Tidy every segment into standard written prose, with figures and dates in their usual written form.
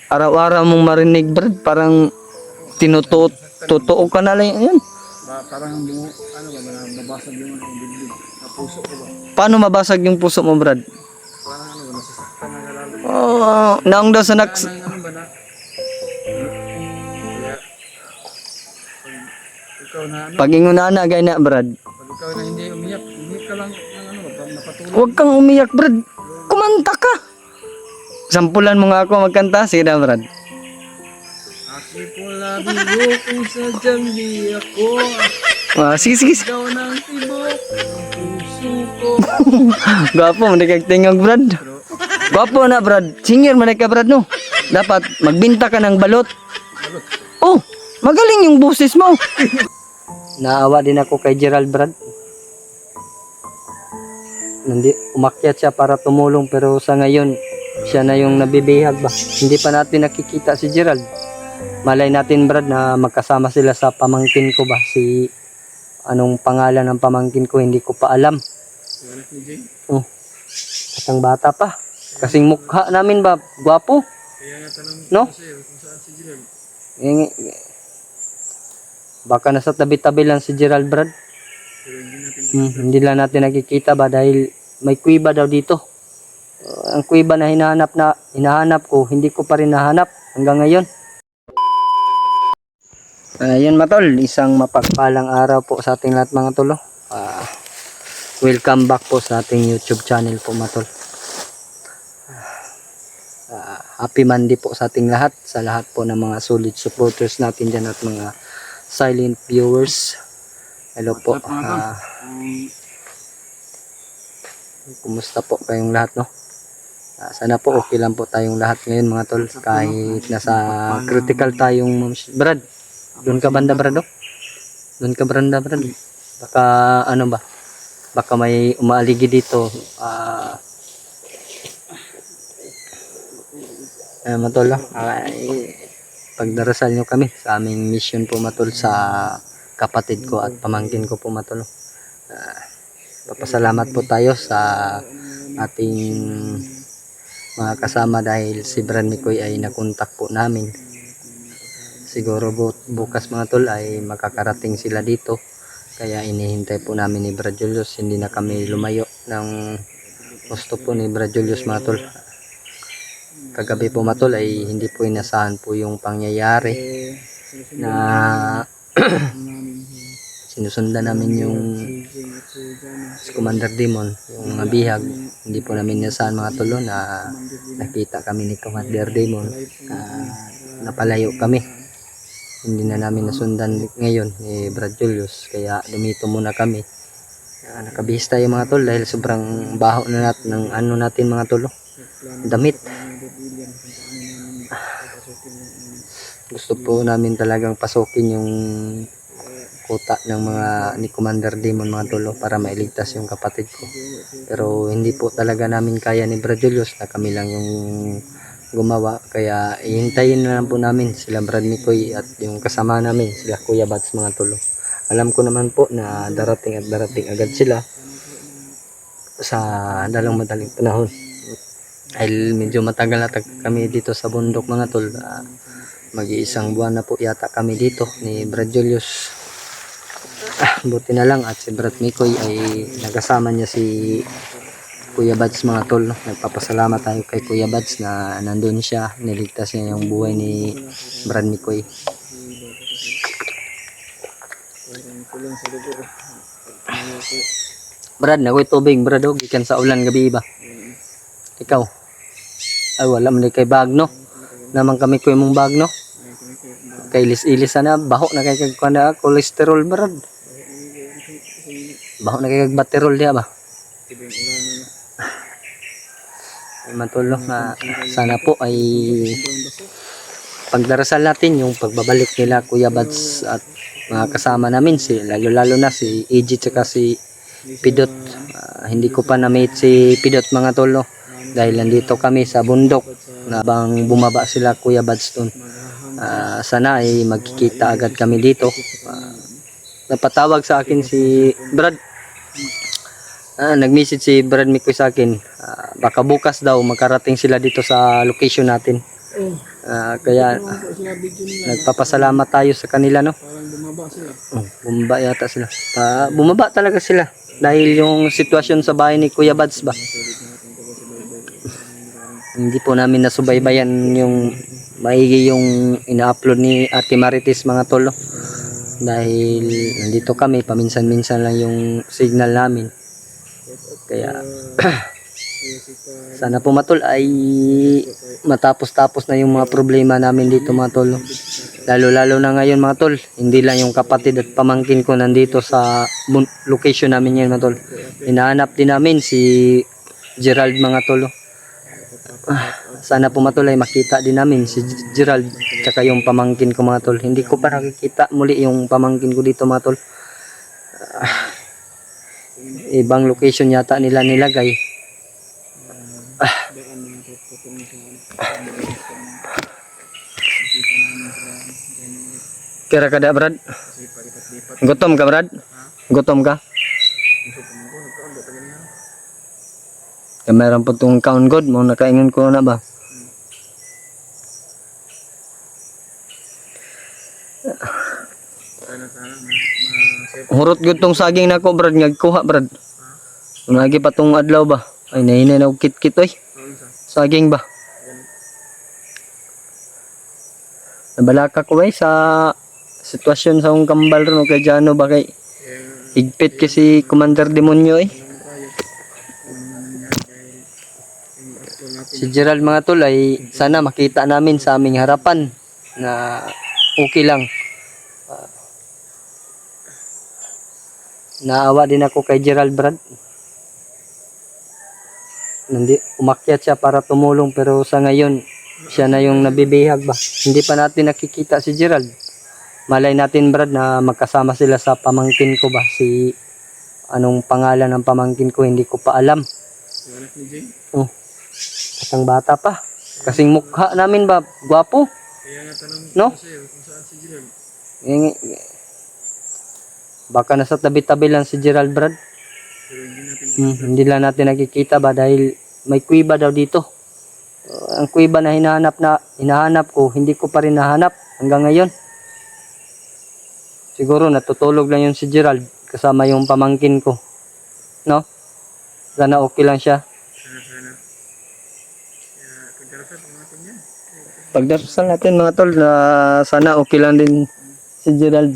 araw-araw mong marinig, Brad, parang totoo ka na lang yan. Parang ano ba, nababasag yung dibdib, na puso ko ba? Paano mabasag yung puso mo, Brad? Parang ano ba, nasasaktan na lalo. Oh, naong daw sa naks... Parang ano ba na, kaya, pag ikaw na ano, Pag-inguna na, gaya na, Brad. pag ikaw na hindi umiyak ka lang ng ano, napatulog. Huwag kang umiyak, Brad. Kumanta ka. Sampulan mo nga ako magkanta. Sige na, Brad. Aki po labi kung sadyang di ako, Sige, sige. ikaw ng tibok, ng puso ko. Gwapo, hindi kang tingog, Brad. Gwapo na, Brad. Singer man ka, Brad, no? Dapat magbinta ka ng balot. Oh, magaling yung boses mo. Naawa din ako kay Gerald, Brad. Umakyat siya para tumulong, pero sa ngayon, siya na yung nabibihag ba. Hindi pa natin nakikita si Gerald. Malay natin, Brad, na magkasama sila sa pamangkin ko ba. Anong pangalan ng pamangkin ko, hindi ko pa alam. Anak ni Jay, Oh, kasang bata pa. Kasing mukha namin ba, gwapo. kaya nga tanong No? ko sa'yo kung saan si Gerald. Baka nasa tabi-tabi lang si Gerald, Brad. Pero hindi natin Hindi lang natin nakikita ba dahil may kuiba daw dito. Ang kuiba na hinahanap ko, hindi ko pa rin nahanap hanggang ngayon. Ayun matol, isang mapagpalang araw po sa ating lahat mga tolo. Welcome back po sa ating YouTube channel po matol. Happy Monday po sa ating lahat, sa lahat po ng mga solid supporters natin dyan at mga silent viewers. Hello po. Kumusta po kayong lahat, no? Sana po okay lang po tayong lahat ngayon mga tol, kahit nasa critical tayong Brad. Doon ka banda, Brad, oh? Doon ka banda, Brad. Baka ano ba? Baka may umaaligi dito. Matol, pagdarasal nyo kami sa aming mission po matol sa kapatid ko at pamangkin ko po matol. Papasalamat po tayo sa ating mga kasama dahil si Brad Mikoy ay nakontak po namin. Siguro bukas mga tol ay makakarating sila dito, kaya inihintay po namin ni Brad Julius. Hindi na kami lumayo ng gusto po ni Brad Julius mga tol. Kagabi po mga tol ay hindi po inasahan po yung pangyayari na sinusundan namin yung si Commander Demon, yung bihag. Hindi po namin inasahan mga tol na nakita kami ni Commander Demon, napalayo kami. Hindi na namin nasundan ngayon ni Brad Julius, kaya dumito muna kami. Nakabihis tayo mga tol dahil sobrang baho na natin ng ano natin mga tol, damit. Gusto po namin talagang pasukin yung kuta ng mga ni Commander Demon mga tol para mailigtas yung kapatid ko, pero hindi po talaga namin kaya ni Brad Julius na kami lang yung gumawa, kaya ihintayin na lang po namin sila Brad Mikoy at yung kasama namin sila Kuya Bats mga tolo. Alam ko naman po na darating agad sila sa madaling panahon dahil medyo matagal na kami dito sa bundok mga tol. Mag-iisang buwan na po yata kami dito ni Brad Julius. Buti na lang at si Brad Mikoy ay nagkasama niya si Kuya Bads mga tol. Nagpapasalamat tayo kay Kuya Bads na nandun siya, niligtas niya yung buhay ni Brad Mikoy. Brad, nakoy tubig Brad, gikan sa ulan gabi ba? Ikaw? Ay wala man kay bag no? Naman kami ko mong bag no? Kay ilis-ilis na, baho na kay kagkanda cholesterol Brad. Baho na kay kagbaterol diya ba? Matulong na sana po ay pagdarasal natin yung pagbabalik nila Kuya Bads at mga kasama namin, lalo na si AJ at si Pidot. Hindi ko pa na-meet si Pidot mga tolo dahil nandito kami sa bundok na bang bumaba sila Kuya Bads doon. Sana ay magkikita agad kami dito. Napatawag sa akin si Brad. Nag-message si Brad Mikoy sa akin, baka bukas daw makarating sila dito sa location natin. Kaya Ano po sila video nila, nagpapasalamat tayo sa kanila, no? parang bumaba sila. Bumaba yata sila. Bumaba talaga sila dahil yung sitwasyon sa bahay ni Kuya Bads ba. Hindi po namin nasubaybayan yung maigi yung ina-upload ni Ate Marites mga tol, no? Dahil nandito kami, paminsan-minsan lang yung signal namin. Kaya sana po matol ay matapos-tapos na yung mga problema namin dito mga tol, no? Lalo na ngayon mga tol, hindi lang yung kapatid at pamangkin ko nandito sa location namin yan mga tol. Hinahanap din namin si Gerald mga tol, no? Sana po matol ay makita din namin si Gerald tsaka yung pamangkin ko mga tol. Hindi ko pa nakikita muli yung pamangkin ko dito mga tol. Ibang location yata nila nilagay. Kira ka da Brad? Gutom ka Brad? Gutom ka? Meron po itong count god mo, nakaingon ko na ba? Hurot gud tong saging nako Brad, ngagkuha Brad. Unagi pa tong adlaw ba? Ay nahinay na og kit-kit oy. Saging ba? Nabalaka ko ay sa sitwasyon sa akong kambal ron kay Jano ba kay higpit kasi Commander Demonyo eh. Si Gerald mga tol ay sana makita namin sa aming harapan na okay lang. Naawa din ako kay Gerald Brad. Umakyat siya para tumulong pero sa ngayon siya na yung nabibihag ba. Hindi pa natin nakikita si Gerald. Malay natin Brad na magkasama sila sa pamangkin ko ba. Si anong pangalan ng pamangkin ko hindi ko pa alam. Oh. Katang bata pa. Kasing mukha namin ba, gwapo. Kaya nga tanong No? ko sa'yo kung saan si Gerald. Baka nasa tabi-tabi lang si Gerald Brad. Pero hindi natin Hindi lang natin nakikita ba dahil may kuweba daw dito. Ang kuweba na hinahanap ko, hindi ko pa rin nahanap hanggang ngayon. Siguro natutulog lang yun si Gerald kasama yung pamangkin ko. No? Sana okay lang siya. sana. Kaya pagdarasal po natin yan. Pagdarasal natin mga tol na sana okay lang din si Gerald.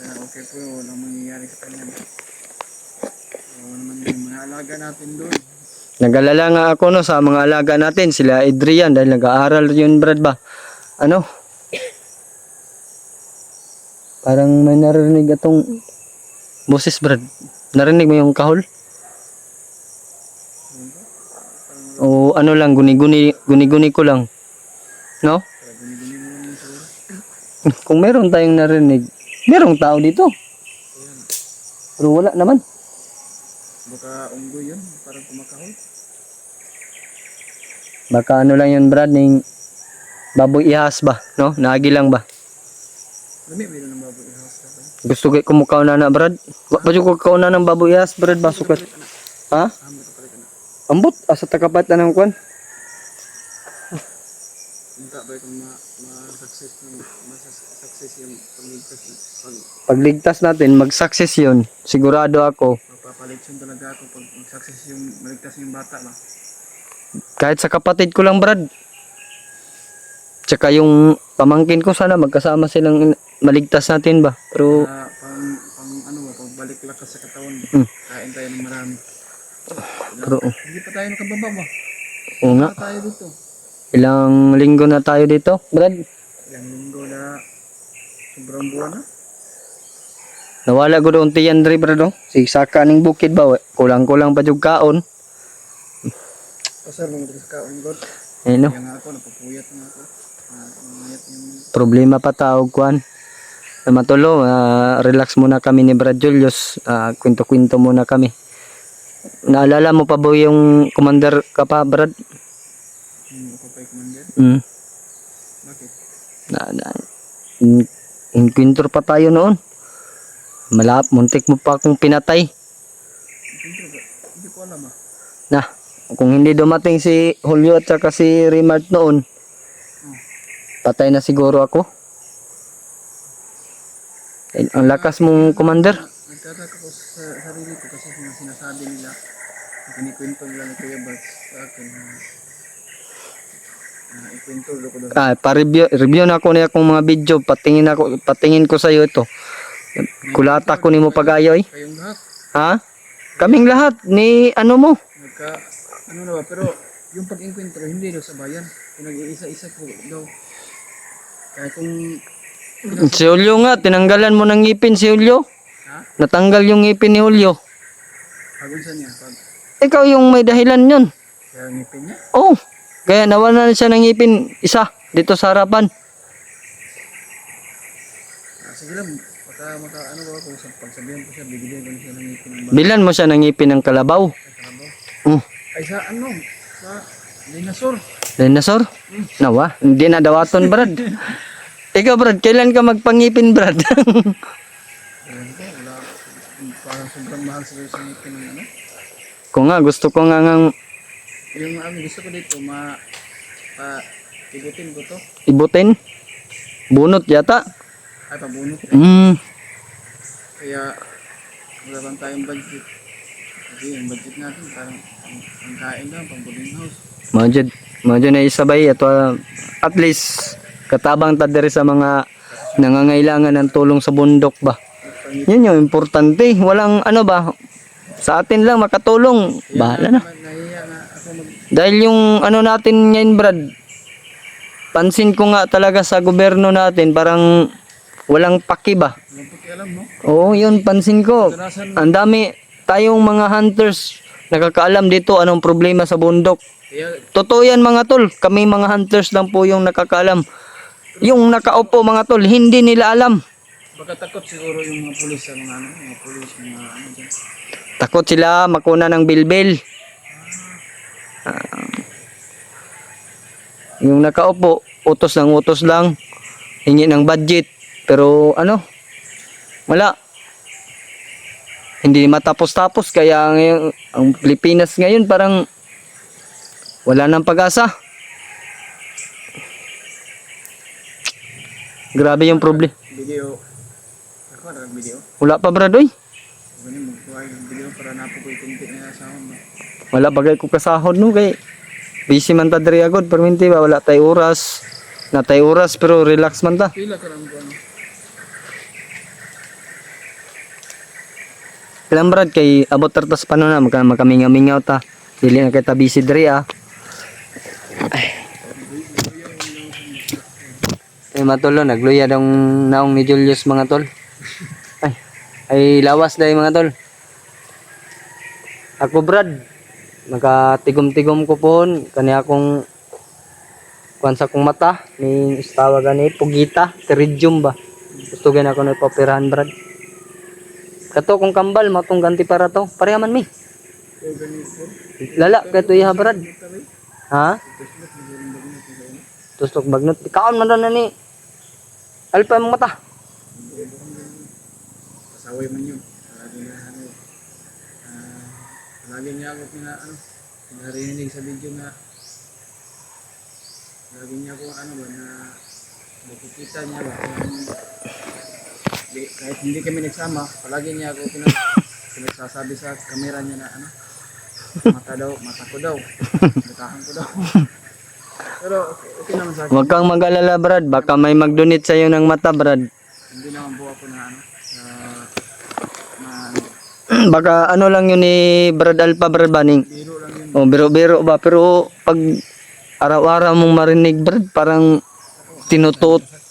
Kaya okay po, walang mangyayari sa kanya. Wala naman yung mga alaga natin doon. Nag-alala nga ako no sa mga alaga natin, sila Adrian dahil nag-aaral yun Brad ba. Ano? Parang may narinig atong boses Brad. Narinig mo yung kahol? O ano lang, guni-guni ko lang. No? Kaya guni-guni mo lang yung siguro. Kung meron tayong narinig, merong tao dito. Ayan. Pero wala naman. Baka unggoy yun, parang kumakahol. Baka ano lang yun Brad, ning baboy ihas ba? No? Naagi lang ba? Lami, may ng baboy ihas natin. Gusto ko kumukaw na na Brad. Wa pa ko kauna ng baboy ihas Brad ba sukat. Ha? Hamad ka pala ka na. Ambot asa takapat na ng kwan. Hindi ba kung ma-success yung pagligtas Pagligtas natin, mag-success yun. Sigurado ako. magpapalitson talaga ako pag mag-success yung maligtas yung bata ba. Kahit sa kapatid ko lang Brad. Tsaka yung pamangkin ko sana magkasama silang maligtas natin ba. Pero Kaya pang ano ba, pagbalik lakas sa katawan. Kain tayo ng marami. pero Hindi pa tayo nakababa ba? oo nga. Pa tayo dito. Ilang linggo na tayo dito, Brad. Ilang linggo na sobrang buwan na. Nawala ko doon ti Andre Brad. Oh. Sigsaka ning bukid ba. Kulang-kulang pa jud kaon. Pasar mo sa kaon God. Ayun no. Kaya nga ako, napapuyat na ako. Napapuyat yung Problema pa taog kwan. Matulo, relax muna kami ni Brad Julius. Kwento-kwento muna kami. Naalala mo pa ba yung commander ka pa, Brad? Papay Commander. Bakit? Inkwintor pa tayo noon. Muntik mo pa akong pinatay. Hindi ko alam ah. Na, kung hindi dumating si Julio at saka si Rimart noon, patay na siguro ako. Eh, ang lakas mong commander. Nagtataka ko sa sarili ko kasi sinasabi nila, kinikwento nila ni Kuya Bats sa akin na ikwento ko daw. Pa-review na ako niya akong mga video, patingin ko sa iyo ito. Kulata ko nimo pag-ayo eh. Kayong lahat, Ha? Kaming lahat ni ano mo. ano na ba, pero yung pag-inkwentro, hindi daw sa bayan. Pinag-iisa-isa ko daw. Kaya kung, Si Julio nga, tinanggalan mo ng ngipin si Julio. ha? Natanggal yung ngipin ni Julio. Pagunsan niya, pag Ikaw yung may dahilan yun. kaya ngipin niya. Oh, kaya nawala na siya ng ngipin isa dito sa harapan. Sige lang, ano ba kung pagsabihan ko siya, bibigyan ko na siya ng ngipin ng Bilan mo siya ng ngipin ng kalabaw. kalabaw. Oh, Ay sa ano, sa dinosaur. dinosaur? Nawa, hindi na dawaton, Brad. Ikaw, Brad, kailan ka magpangipin, Brad? Ayan ko, wala, parang sobrang mahal sa ngipin ng ano. Kung nga, gusto ko nga ngang Yung gusto ko dito, ibutin ko to. ibutin. Bunot yata. Ay, pabunot. Kaya, wala bang tayong budget. Kasi yung budget natin, parang ang kain lang, pang boarding house. Majud na isabay at at least katabang ta diri sa mga nangangailangan ng tulong sa bundok ba. Yun yung importante. Walang ano ba, sa atin lang makatulong. Bahala na. Nahiya nga ako Dahil yung ano natin ngayon, Brad, pansin ko nga talaga sa gobyerno natin, parang walang paki ba? walang pakialam, no? Oo, yun, pansin ko. Ang dami tayong mga hunters nakakaalam dito anong problema sa bundok. Kaya, Totoo yan mga tol, kami mga hunters lang po yung nakakaalam. Yung nakaupo mga tol, hindi nila alam. baka takot siguro yung mga pulis sa mga ano dyan. Takot sila makuna ng bilbil. Yung nakaupo, utos ng utos lang, hingi ng budget. Pero ano, wala. Hindi matapos-tapos, kaya ngayon, ang Pilipinas ngayon parang wala nang pag-asa. Grabe yung problema. Video. Ako na video. Wala pa, Bradoy. Ganun, magkuha yung video para napo ko ikunti na sa akin. Wala bagay ko kasahod no kay busy man ta diri agad perminti ba wala tay oras. Na tay oras pero relax man ta. Pila ka lang ko ano. Ilang Brad kay abot tartas pa no na makamingaw ta. Dili na kay ta busy diri ah. Ay matulo nagluya dong naong ni Julius mga tol. Ay lawas dai mga tol. Ako Brad, nakatigom-tigom ko po kani akong kuan sa akong mata ni tawag gani pugita, teridium ba. Gusto gani ako na poperahan Brad. Kato kung kambal matong ganti para to. Parehaman mi. Lala kato iha Brad. Ha? Tustok bagnot. Kaon man na ni. Alpa mong mata. Pasaway man yun. Lagi niya ako narinig sa video na lagi niya ako nakikita niya ba kahit hindi kami nagsama, palagi niya ako pinagsasabi sa camera niya na mata ko daw, matahan ko daw. Pero okay naman sa akin. Huwag kang mag-alala Brad, baka may mag-donate sa ng mata Brad. Hindi naman po ako na Baka ano lang yun ni Brad Alpha Brad Baning. biro lang yun. Oh, biro-biro ba pero pag araw-araw mong marinig Brad, parang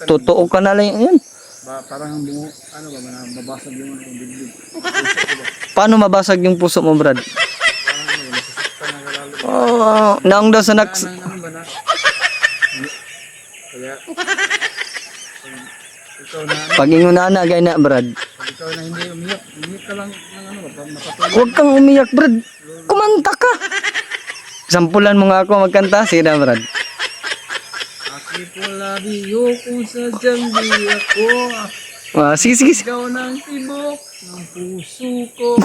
totoo ka na lang yun. Parang mabasag yung bibig. Paano mabasag yung puso mo Brad? Nasasaktan na lalo. Oh, naong daw sa naks. Ano ba na? Kaya ikaw na Pag ingunana gay na Brad. pag ikaw na hindi umiyak ka lang ng makatulog. Huwag kang umiyak Brad. Kumanta ka. Sampulan mo nga ako magkanta. Sige na Brad. Aki po labiyo kung sadyang di ako. Sige. Ikaw ng tibok ng puso ko.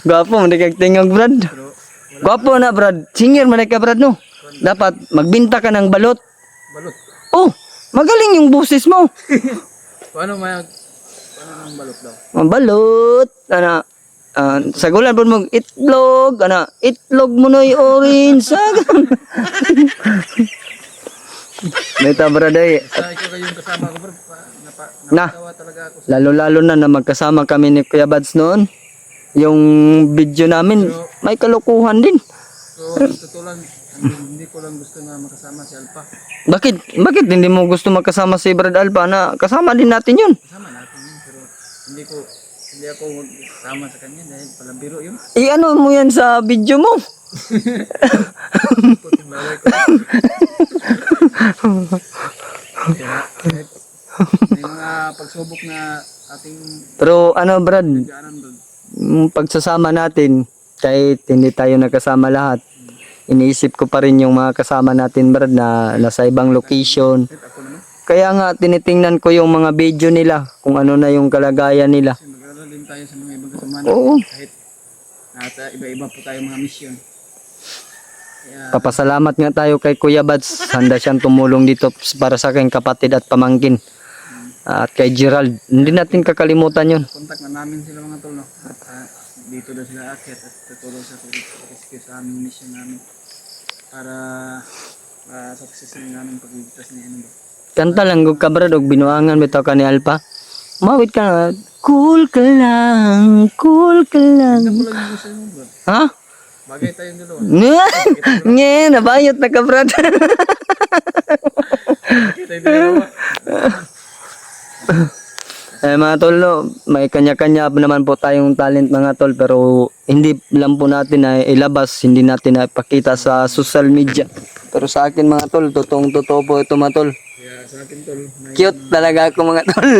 Gwapo, hindi kag tingog Brad. Pero Gwapo na Brad. Singer man ka Brad no. Dapat magbinta ka ng balot. Balot. Oh, magaling yung boses mo. Paano ng balot daw? Balot. Ana, sagulan po mo itlog. Ana, itlog mo noy orange. Neta Brad ay. Sa ikaw kayong kasama ko bro. Na. Napatawa talaga ako sa Lalo-lalo na magkasama kami ni Kuya Bads noon. Yung video namin, may kalokohan din. So, totoo lang, hindi ko lang gusto na makasama si Alpha. Bakit? Bakit hindi mo gusto magkasama si Brad Alpha na kasama din natin yun? Kasama natin yun, pero hindi ako magsama sa kanya dahil palang biro yun. Ano mo yan sa video mo? Putin balay ko. Kaya, may mga pagsubok na ating Pero ano Brad, gaanan doon. yung pagsasama natin, kahit hindi tayo nagkasama lahat, iniisip ko pa rin yung mga kasama natin Brad na nasa ibang location. Kahit ako naman, Kaya nga tinitingnan ko yung mga video nila, kung ano na yung kalagayan nila. kasi mag-aaral din tayo sa mga ibang kasama Oo. natin. Kahit nasa iba-iba po tayo mga mission. Kaya, Papasalamat nga tayo kay Kuya Bads. Handa siyang tumulong dito para sa aking kapatid at pamangkin. At kay Gerald. Hindi natin kakalimutan yun. contact na namin sila mga tol, no? At dito daw sila akit at tutulong sa rescue sa aming mission namin para success din namin pagligtas ni ano ba. Kanta lang gug ka Brad og binuangan bitaw ka ni Alpha. Mawit ka na. Cool ka lang. Cool ka lang. Ito lang yung gusto mo, bro. Ha? Bagay tayong dalawa. Nge, nabayot na ka Brad. Bagay tayong dalawa. Mga tol, no, may kanya-kanya naman po tayong talent mga tol, pero hindi lang po natin na ilabas, hindi natin na ipakita sa social media. Pero sa akin mga tol, totoong-totoo po ito mga tol. Kaya sa akin tol, may Cute talaga ako mga tol.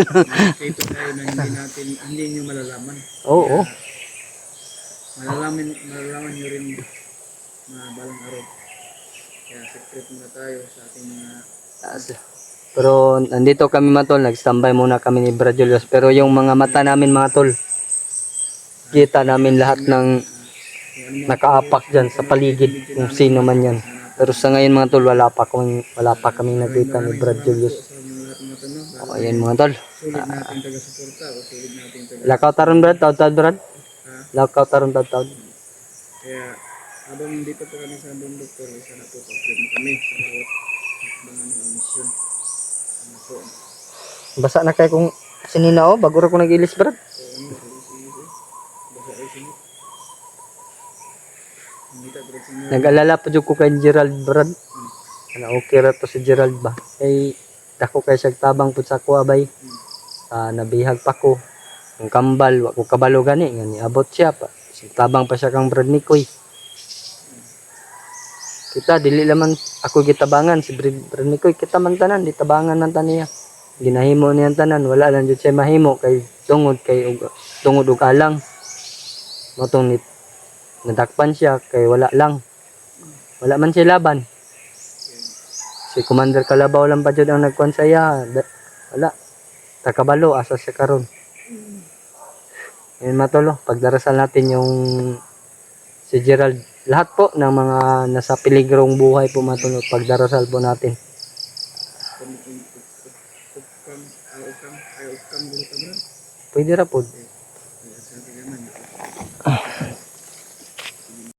ito tayo na hindi nyo malalaman. Oo. Malalaman nyo rin na balang araw. Kaya secret muna tayo sa ating mga Pero nandito kami mga tol, nag-standby muna kami ni Brad Julius. Pero yung mga mata namin mga tol, kita namin lahat ng nakaapak dyan sa paligid, kung sino man yan. Pero sa ngayon mga tol, wala pa kaming nakita ni Brad Julius. sa inyong lahat mga tol, no? O ayan mga tol. Sulit natin taga-suporta o sulit natin taga... Lakaw taron Brad, taod Brad. Ha? Lakaw taron taod. Kaya habang dito po kami sa Bundok Doktor, isa na po pag-trip kami sa bawat mga mission. Ano po? Basa na kayo kung sinina o, bago ko nag-ilis Brad. So, ano? Basa ay sinit. Hindi ka pero sinit. Nag-alala pa dyan ko kay Gerald Brad. Ano, okay ra to si Gerald ba? Kay dako kay siya tabang pud sa kuha bay. Nabihag pa ko. Ang kambal, wa ko kabalo gani nga niabot siya pa. Tabang pa siya kang Brad Nikoy. Kita dili laman ako gitabangan si Brad Nikoy, kita man tanan di tabangan man taniya. Ginahimo niya tanan, wala lang jud siya mahimo kay tungod og alang. Motong nadakpan siya kay wala lang. Wala man siya laban. Si Commander Kalabaw lang pa jud ang nagkuan sa iya. Wala. Takabalo asa siya karon. Yan matolo, pagdarasal natin yung si Gerald. Lahat po ng mga nasa peligrong buhay po matulog, pagdarasal po natin. Ukam, gulo ka bro. Pwede ra po. Kaya sa akin naman.